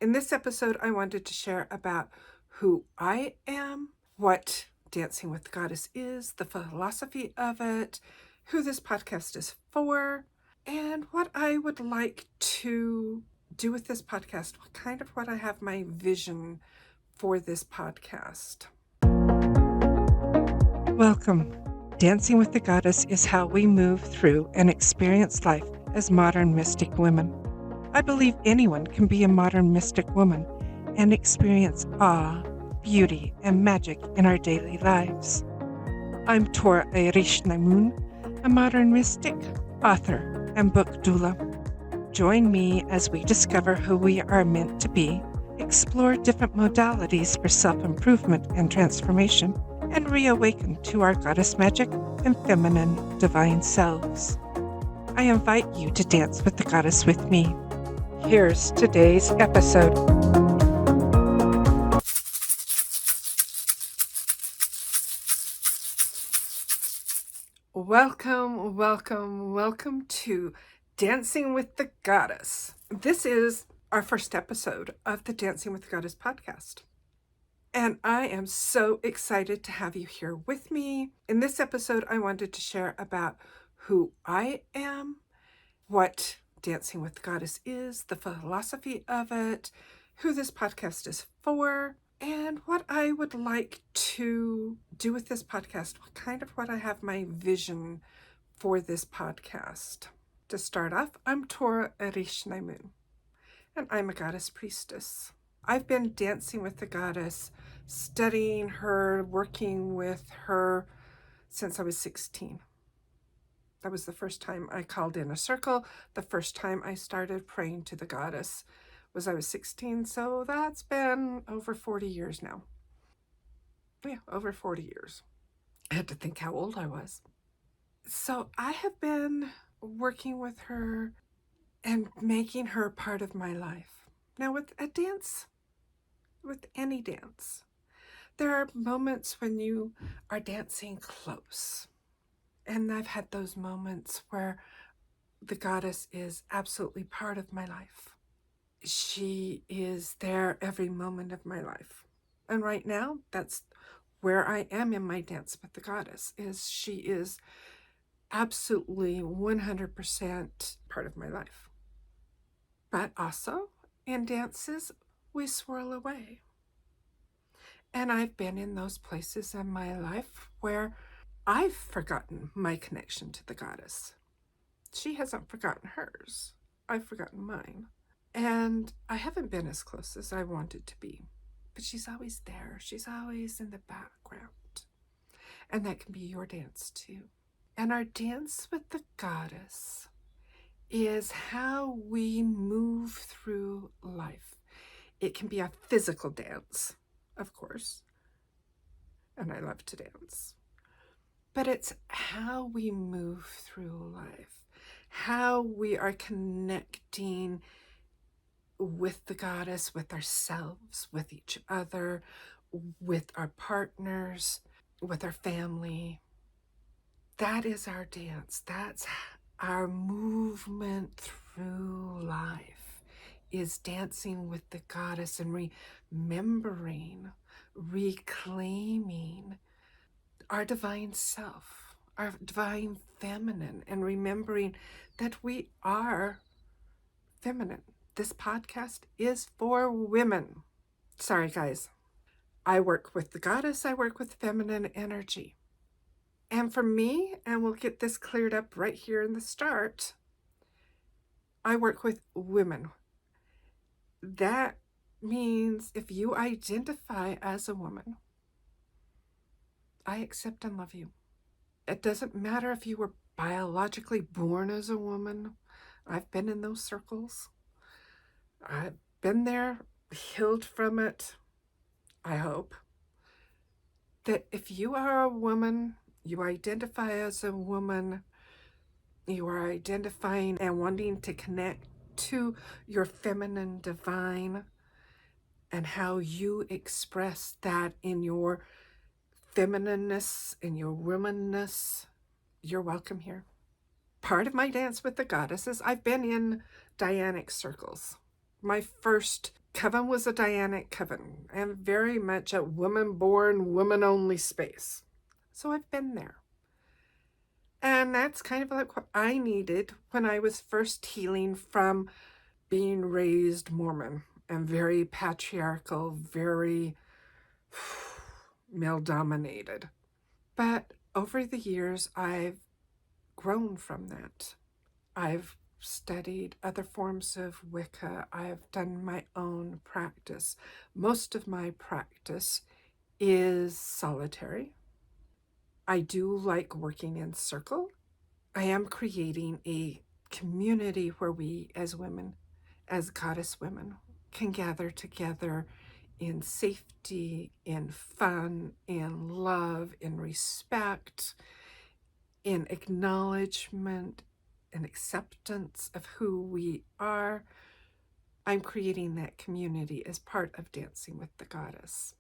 In this episode, I wanted to share about who I am, what Dancing with the Goddess is, the philosophy of it, who this podcast is for, and what I would like to do with this podcast, what I have my vision for this podcast. Welcome. Dancing with the Goddess is how we move through and experience life as modern mystic women. I believe anyone can be a modern mystic woman and experience awe, beauty, and magic in our daily lives. I'm Tora, a modern mystic, author, and book doula. Join me as we discover who we are meant to be, explore different modalities for self-improvement and transformation, and reawaken to our goddess magic and feminine divine selves. I invite you to dance with the goddess with me. Here's today's episode. Welcome to Dancing with the Goddess. This is our first episode of the Dancing with the Goddess podcast. And I am so excited to have you here with me. In this episode, I wanted to share about who I am, what Dancing with the Goddess is, the philosophy of it, who this podcast is for, and what I would like to do with this podcast, what I have my vision for this podcast. To start off, I'm Tora, and I'm a goddess priestess. I've been dancing with the goddess, studying her, working with her since I was 16. That was the first time I called in a circle. The first time I started praying to the goddess was I was 16. So that's been over 40 years now. Yeah, over 40 years. I had to think how old I was. So I have been working with her and making her part of my life. Now with a dance, with any dance, there are moments when you are dancing close. And I've had those moments where the goddess is absolutely part of my life. She is there every moment of my life. And right now, that's where I am in my dance with the goddess, is she is absolutely 100% part of my life. But also, in dances, we swirl away. And I've been in those places in my life where I've forgotten my connection to the goddess. She hasn't forgotten hers. I've forgotten mine. And I haven't been as close as I wanted to be. But she's always there. She's always in the background. And that can be your dance too. And our dance with the goddess is how we move through life. It can be a physical dance, of course. And I love to dance. But it's how we move through life, how we are connecting with the goddess, with ourselves, with each other, with our partners, with our family. That is our dance. That's our movement through life, is dancing with the goddess and remembering, reclaiming our divine self, our divine feminine, and remembering that we are feminine. This podcast is for women. Sorry, guys. I work with the goddess. I work with feminine energy. And for me, and we'll get this cleared up right here in the start, I work with women. That means if you identify as a woman, I accept and love you. It doesn't matter if you were biologically born as a woman. I've been in those circles. I've been there, healed from it, I hope. That if you are a woman, you identify as a woman, you are identifying and wanting to connect to your feminine divine and how you express that in your feminineness, in your womanness, you're welcome here. Part of my dance with the goddesses, I've been in Dianic circles. My first coven was a Dianic coven and very much a woman-born, woman-only space. So I've been there. And that's kind of like what I needed when I was first healing from being raised Mormon and very patriarchal, very male-dominated. But over the years, I've grown from that. I've studied other forms of Wicca. I've done my own practice. Most of my practice is solitary. I do like working in circle. I am creating a community where we as women, as goddess women, can gather together in safety, in fun, in love, in respect, in acknowledgement and acceptance of who we are. I'm creating that community as part of Dancing with the Goddess.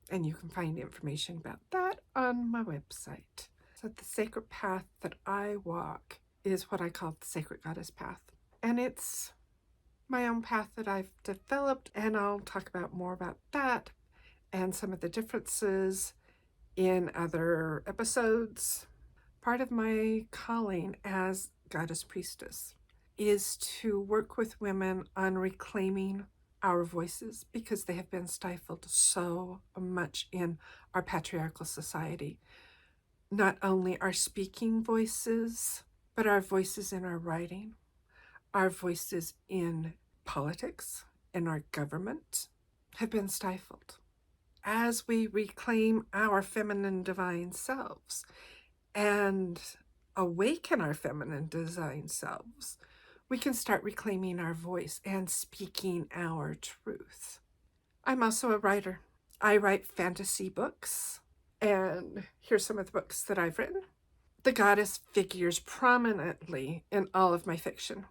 And you can find information about that on my website. So the sacred path that I walk is what I call the Sacred Goddess Path. And it's my own path that I've developed, and I'll talk about more about that and some of the differences in other episodes. Part of my calling as goddess priestess is to work with women on reclaiming our voices because they have been stifled so much in our patriarchal society. Not only our speaking voices, but our voices in our writing, our voices in politics, in our government, have been stifled. As we reclaim our feminine divine selves and awaken our feminine divine selves, we can start reclaiming our voice and speaking our truth. I'm also a writer. I write fantasy books, and here's some of the books that I've written. The goddess figures prominently in all of my fiction.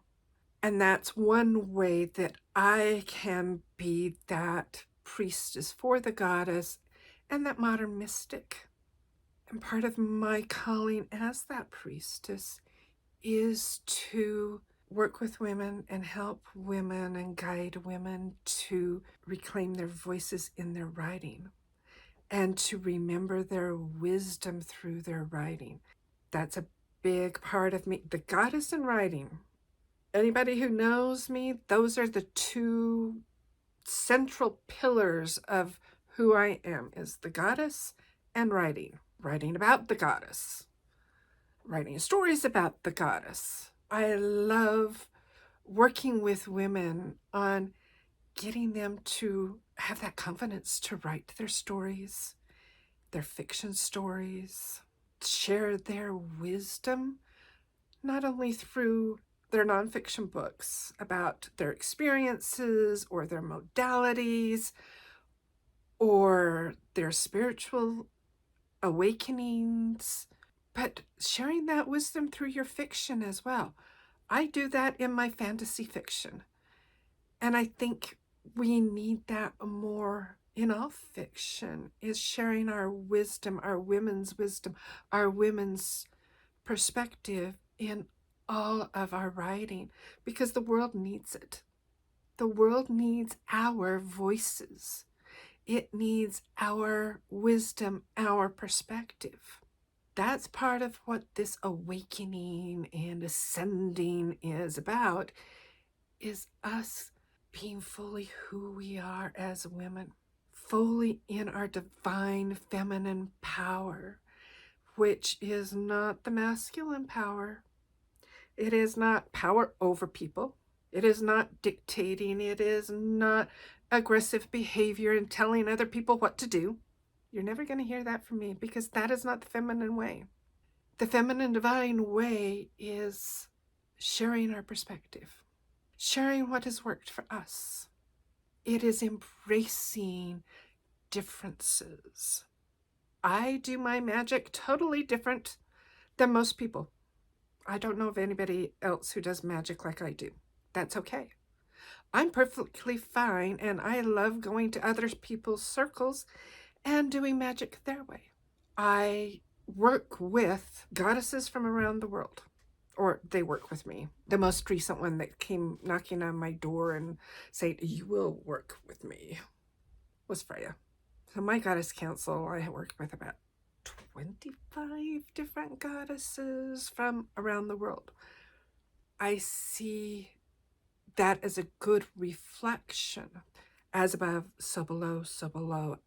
And that's one way that I can be that priestess for the goddess and that modern mystic. And part of my calling as that priestess is to work with women and help women and guide women to reclaim their voices in their writing and to remember their wisdom through their writing. That's a big part of me. The goddess in writing. Anybody who knows me, those are the two central pillars of who I am, is the goddess and writing. Writing about the goddess. Writing stories about the goddess. I love working with women on getting them to have that confidence to write their stories, their fiction stories, share their wisdom, not only through their nonfiction books about their experiences or their modalities or their spiritual awakenings, but sharing that wisdom through your fiction as well. I do that in my fantasy fiction. And I think we need that more in all fiction, is sharing our wisdom, our women's wisdom, our women's perspective in all of our writing, because the world needs it. The world needs our voices. It needs our wisdom, our perspective. That's part of what this awakening and ascending is about, is us being fully who we are as women, fully in our divine feminine power, which is not the masculine power. It is not power over people. It is not dictating. It is not aggressive behavior and telling other people what to do. You're never going to hear that from me, because that is not the feminine way. The feminine divine way is sharing our perspective, sharing what has worked for us. It is embracing differences. I do my magic totally different than most people. I don't know of anybody else who does magic like I do. That's okay. I'm perfectly fine, and I love going to other people's circles and doing magic their way. I work with goddesses from around the world. or they work with me. The most recent one that came knocking on my door and said, "You will work with me," was Freya. So my goddess council, I work with about 25 different goddesses from around the world. I see that as a good reflection. As above, so below,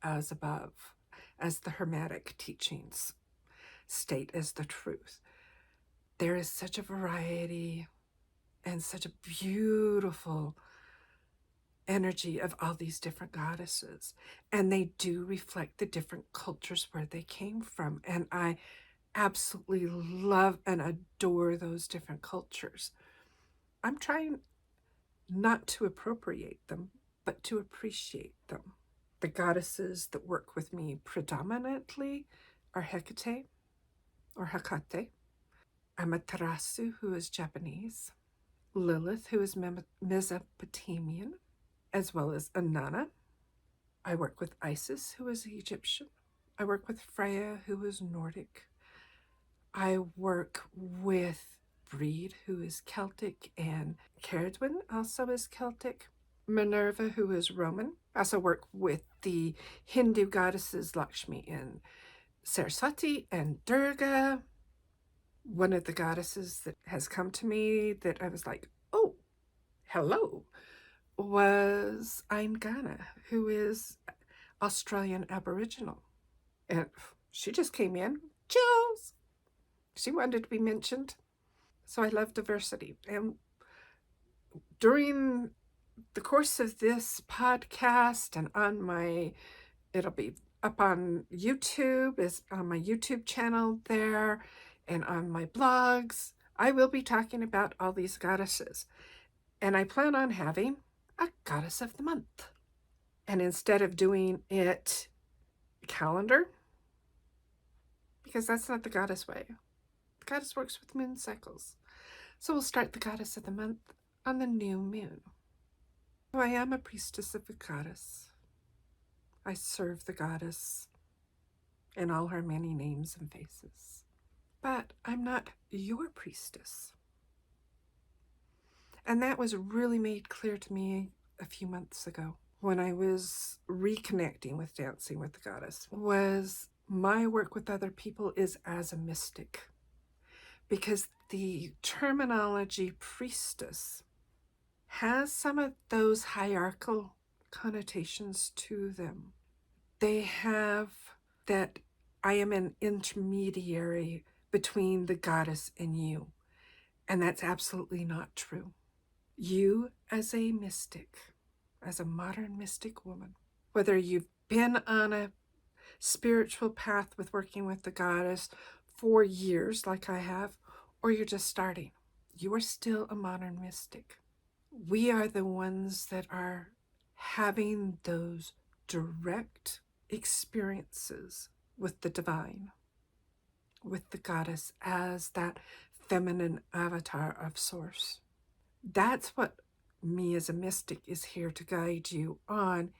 as above, as the Hermetic teachings state as the truth. There is such a variety and such a beautiful energy of all these different goddesses. And they do reflect the different cultures where they came from. And I absolutely love and adore those different cultures. I'm trying not to appropriate them, but to appreciate them. The goddesses that work with me predominantly are Hecate or Hecate, Amaterasu, who is Japanese, Lilith, who is Mesopotamian, as well as Inanna. I work with Isis, who is Egyptian. I work with Freya, who is Nordic. I work with Breed, who is Celtic, and Caradwin also is Celtic. Minerva, who is Roman. I also work with the Hindu goddesses Lakshmi and Saraswati and Durga. One of the goddesses that has come to me that I was like, oh, hello, was Aingana, who is Australian Aboriginal. And she just came in. Chills! She wanted to be mentioned. So I love diversity. And during the course of this podcast and on my, it'll be up on YouTube, is on my YouTube channel there, and on my blogs, I will be talking about all these goddesses. And I plan on having a goddess of the month. And instead of doing it calendar, because that's not the goddess way. The goddess works with moon cycles. So we'll start the goddess of the month on the new moon. So I am a priestess of the goddess. I serve the goddess in all her many names and faces. But I'm not your priestess. And that was really made clear to me a few months ago when I was reconnecting with Dancing with the Goddess, was my work with other people is as a mystic. Because the terminology priestess has some of those hierarchical connotations to them. They have that I am an intermediary between the goddess and you. And that's absolutely not true. You, as a mystic, as a modern mystic woman, whether you've been on a spiritual path with working with the goddess for years, like I have, or you're just starting, you are still a modern mystic. We are the ones that are having those direct experiences with the divine, with the goddess as that feminine avatar of source. That's what me as a mystic is here to guide you on,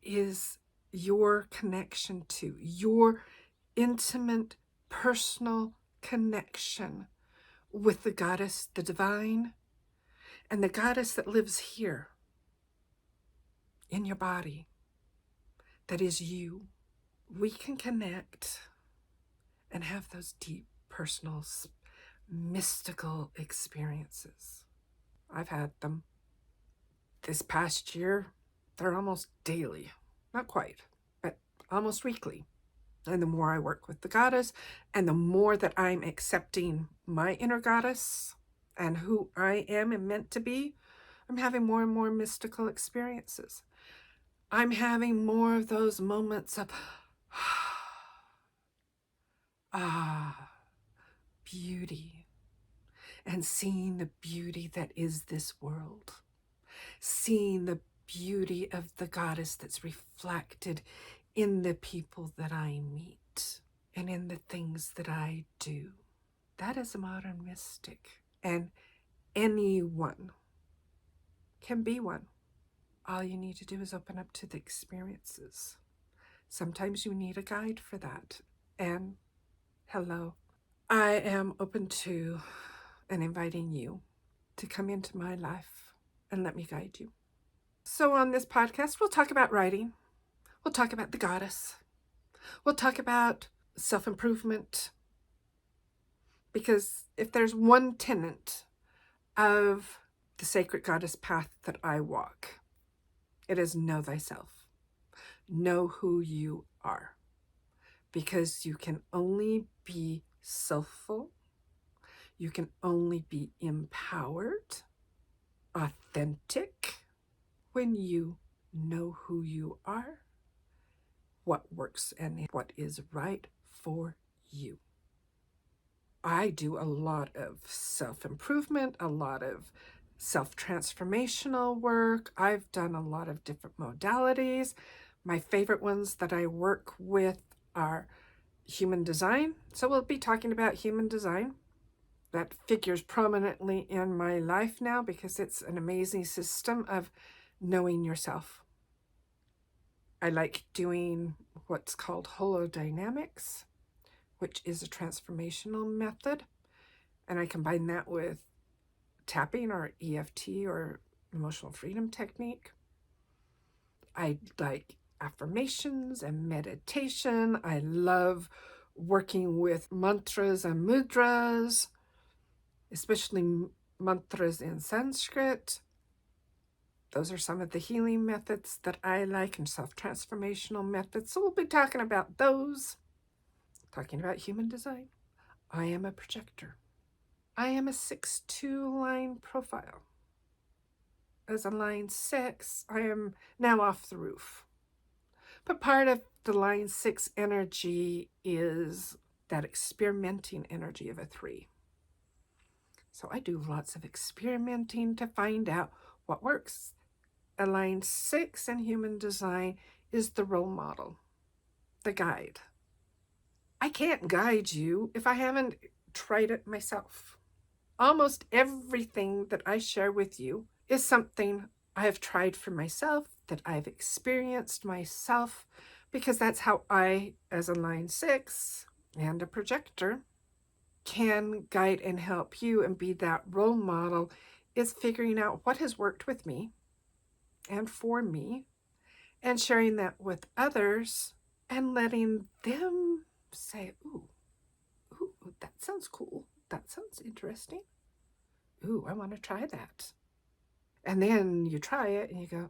is your connection to your intimate personal connection with the goddess, the divine, and the goddess that lives here in your body, that is you. We can connect and have those deep personal mystical experiences. I've had them. This past year, they're almost daily. Not quite, but almost weekly. And the more I work with the goddess, and the more that I'm accepting my inner goddess and who I am and meant to be, I'm having more and more mystical experiences. I'm having more of those moments of beauty, and seeing the beauty that is this world, seeing the beauty of the goddess that's reflected in the people that I meet and in the things that I do. That is a modern mystic, and anyone can be one. All you need to do is open up to the experiences. Sometimes you need a guide for that. And hello, I am open to and inviting you to come into my life and let me guide you. So on this podcast, we'll talk about writing. We'll talk about the goddess. We'll talk about self-improvement. Because if there's one tenet of the sacred goddess path that I walk, it is know thyself. Know who you are. Because you can only be selfful. You can only be empowered, authentic, when you know who you are, what works and what is right for you. I do a lot of self-improvement, a lot of self-transformational work. I've done a lot of different modalities. My favorite ones that I work with are human design. So we'll be talking about human design. That figures prominently in my life now because it's an amazing system of knowing yourself. I like doing what's called holodynamics, which is a transformational method. And I combine that with tapping or EFT or emotional freedom technique. I like affirmations and meditation. I love working with mantras and mudras, especially mantras in Sanskrit. Those are some of the healing methods that I like and self-transformational methods. So we'll be talking about those. Talking about human design. I am a projector. I am a 6'2" line profile. As a line 6, I am now off the roof. But part of the line 6 energy is that experimenting energy of a 3. So I do lots of experimenting to find out what works. A line 6 in human design is the role model, the guide. I can't guide you if I haven't tried it myself. Almost everything that I share with you is something I have tried for myself, that I've experienced myself, because that's how I, as a line 6 and a projector, can guide and help you and be that role model, is figuring out what has worked with me and for me and sharing that with others and letting them say, ooh, that sounds cool. That sounds interesting. Ooh, I want to try that. And then you try it and you go,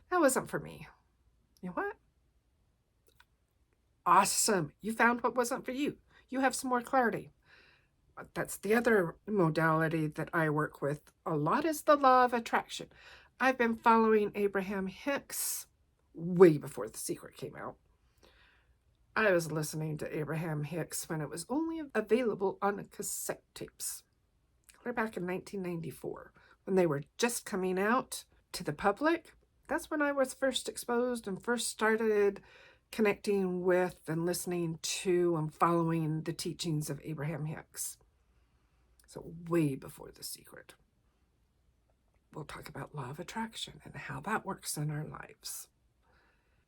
that wasn't for me. You know what? Awesome. You found what wasn't for you. You have some more clarity. That's the other modality that I work with a lot, is the law of attraction. I've been following Abraham Hicks way before The Secret came out. I was listening to Abraham Hicks when it was only available on cassette tapes. Clear back in 1994, when they were just coming out to the public. That's when I was first exposed and first started connecting with and listening to and following the teachings of Abraham Hicks. So way before The Secret. We'll talk about law of attraction and how that works in our lives.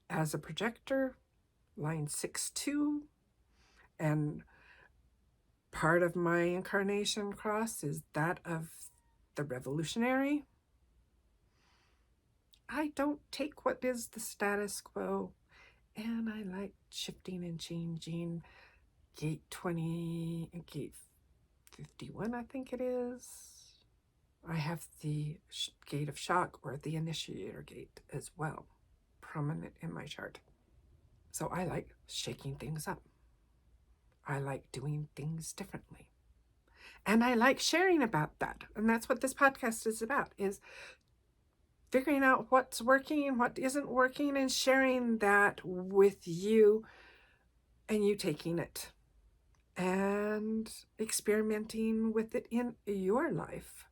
As a projector, line 6'2", and part of my incarnation cross is that of the revolutionary. I don't take what is the status quo, and I like shifting and changing. Gate 20 and gate 51, I think it is. I have the gate of shock, or the initiator gate as well, prominent in my chart. So I like shaking things up. I like doing things differently. And I like sharing about that. And that's what this podcast is about, is figuring out what's working and what isn't working and sharing that with you, and you taking it and experimenting with it in your life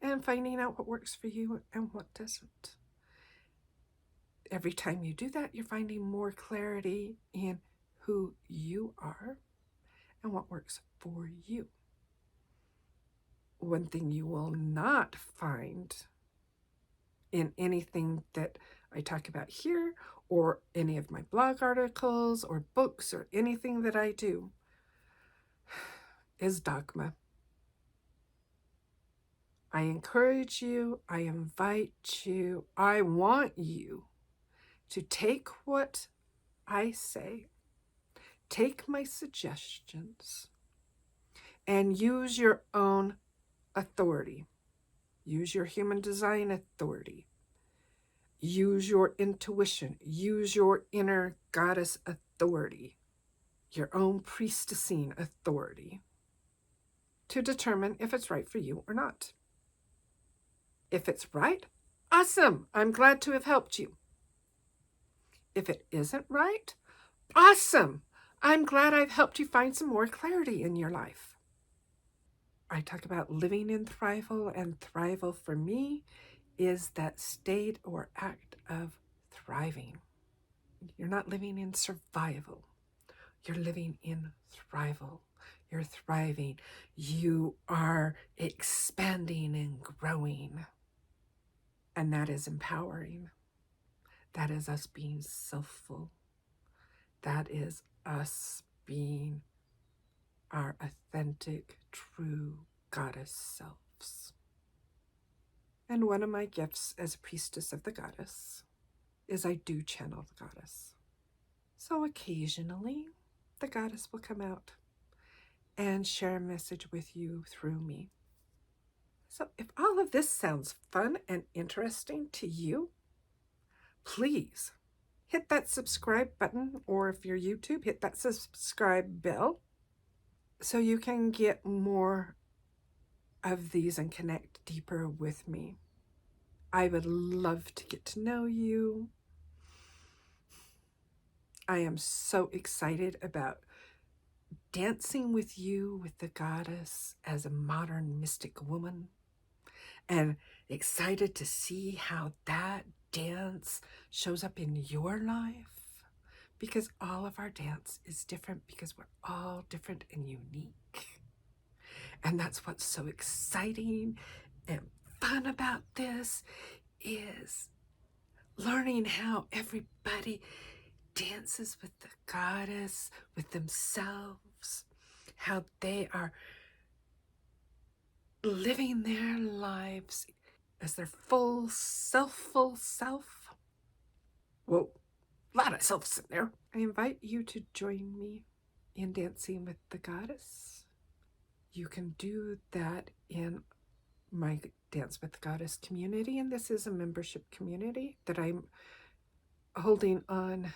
and finding out what works for you and what doesn't. Every time you do that, you're finding more clarity in who you are and what works for you. One thing you will not find in anything that I talk about here, or any of my blog articles or books or anything that I do, is dogma. I encourage you, I invite you, I want you to take what I say, take my suggestions, and use your own authority. Use your human design authority. Use your intuition. Use your inner goddess authority, your own priestessing authority, to determine if it's right for you or not. If it's right, awesome. I'm glad to have helped you. If it isn't right, awesome. I'm glad I've helped you find some more clarity in your life. I talk about living in thrival, and thrival for me is that state or act of thriving. You're not living in survival. You're living in thrival. You're thriving. You are expanding and growing. And that is empowering. That is us being selfful. That is us being our authentic, true goddess selves. And one of my gifts as a priestess of the goddess is I do channel the goddess. So occasionally, the goddess will come out and share a message with you through me. So if all of this sounds fun and interesting to you, please hit that subscribe button, or if you're YouTube, hit that subscribe bell so you can get more of these and connect deeper with me. I would love to get to know you. I am so excited about dancing with you, with the goddess, as a modern mystic woman, and excited to see how that dance shows up in your life, because all of our dance is different, because we're all different and unique. And that's what's so exciting and fun about this, is learning how everybody dances with the goddess, with themselves, how they are living their lives as their full self. Whoa, a lot of selves in there. I invite you to join me in Dancing with the Goddess. You can do that in my Dance with the Goddess community, and this is a membership community that I'm holding on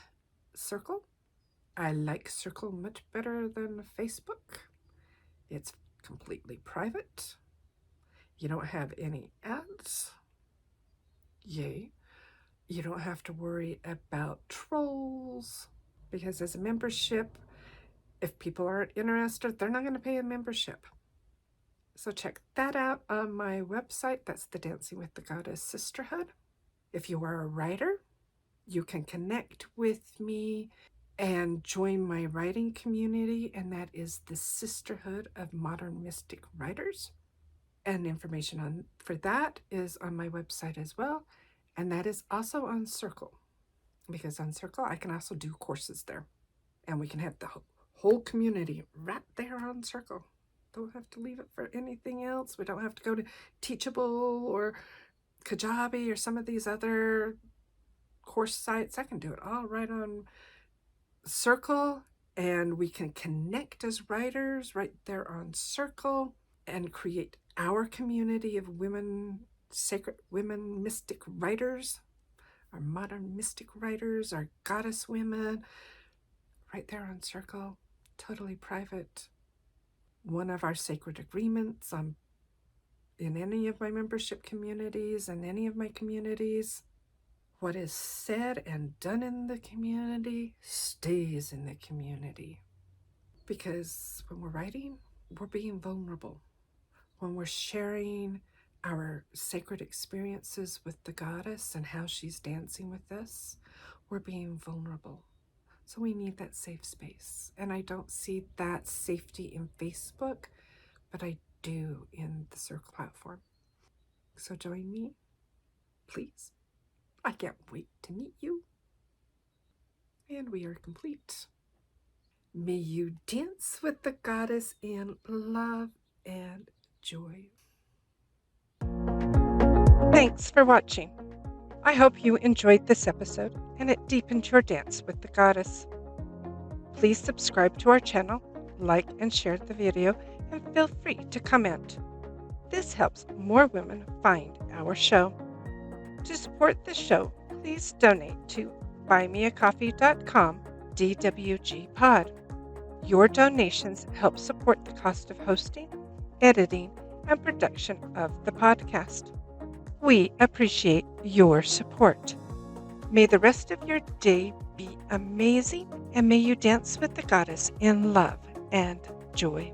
Circle. I like Circle much better than Facebook. It's completely private. You don't have any ads. Yay. You don't have to worry about trolls, because as a membership, if people aren't interested, they're not going to pay a membership. So check that out on my website. That's the Dancing with the Goddess Sisterhood. If you are a writer, you can connect with me and join my writing community, and that is the Sisterhood of Modern Mystic Writers. And information for that is on my website as well. And that is also on Circle, because on Circle I can also do courses there. And we can have the whole community right there on Circle. Don't have to leave it for anything else. We don't have to go to Teachable or Kajabi or some of these other course sites. I can do it all right on Circle, and we can connect as writers right there on Circle and create our community of women, sacred women, mystic writers, our modern mystic writers, our goddess women, right there on Circle, totally private. One of our sacred agreements in any of my membership communities and any of my communities, what is said and done in the community stays in the community. Because when we're writing, we're being vulnerable. When we're sharing our sacred experiences with the goddess and how she's dancing with us, we're being vulnerable. So we need that safe space. And I don't see that safety in Facebook, but I do in the Circle platform. So join me, please. I can't wait to meet you. And we are complete. May you dance with the goddess in love and joy. Thanks for watching. I hope you enjoyed this episode and it deepened your dance with the goddess. Please subscribe to our channel, like and share the video, and feel free to comment. This helps more women find our show. To support the show, please donate to buymeacoffee.com DWG-pod. Your donations help support the cost of hosting, editing, and production of the podcast. We appreciate your support. May the rest of your day be amazing, and may you dance with the goddess in love and joy.